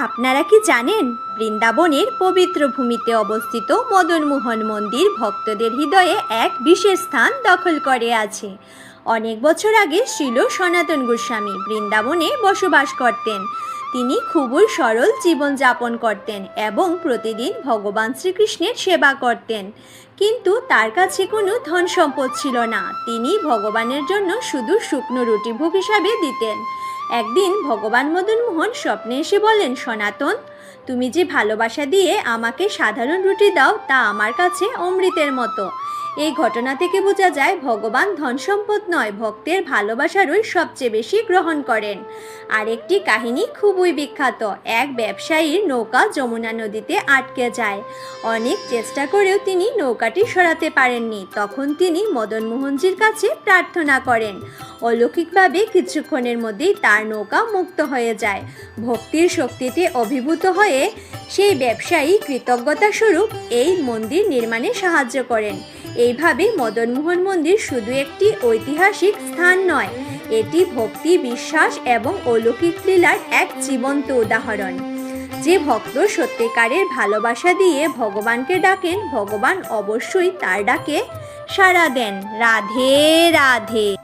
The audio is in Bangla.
আপনারা কি জানেন, বৃন্দাবনের পবিত্র ভূমিতে অবস্থিত মদনমোহন মন্দির ভক্তদের হৃদয়ে এক বিশেষ স্থান দখল করে আছে। অনেক বছর আগে ছিল সনাতন গোস্বামী বৃন্দাবনে বসবাস করতেন। তিনি খুবই সরল জীবনযাপন করতেন এবং প্রতিদিন ভগবান শ্রীকৃষ্ণের সেবা করতেন। কিন্তু তার কাছে কোনো ধন সম্পদ ছিল না। তিনি ভগবানের জন্য শুধু শুকনো রুটি ভোগ হিসাবে দিতেন। একদিন ভগবান মদনমোহন স্বপ্নে এসে বলেন, সনাতন, তুমি যে ভালোবাসা দিয়ে আমাকে সাধারণ রুটি দাও তা আমার কাছে অমৃতের মতো। এই ঘটনা থেকে বোঝা যায় ভগবান ধন সম্পদ নয়, ভক্তের ভালোবাসারই সবচেয়ে বেশি গ্রহণ করেন। আরেকটি কাহিনী খুবই বিখ্যাত। এক ব্যবসায়ীর নৌকা যমুনা নদীতে আটকে যায়। অনেক চেষ্টা করেও তিনি নৌকাটি সরাতে পারেননি। তখন তিনি মদনমোহনজির কাছে প্রার্থনা করেন। অলৌকিকভাবে কিছুক্ষণের মধ্যেই তার নৌকা মুক্ত হয়ে যায়। ভক্তির শক্তিতে অভিভূত হয়ে সেই ব্যবসায়ী কৃতজ্ঞতা স্বরূপ এই মন্দির নির্মাণে সাহায্য করেন। এইভাবে মদনমোহন মন্দির শুধু একটি ঐতিহাসিক স্থান নয়, এটি ভক্তি, বিশ্বাস এবং অলৌকিক লীলার এক জীবন্ত উদাহরণ। যে ভক্ত সত্যিকারের ভালোবাসা দিয়ে ভগবানকে ডাকেন, ভগবান অবশ্যই তার ডাকে সাড়া দেন। রাধে রাধে।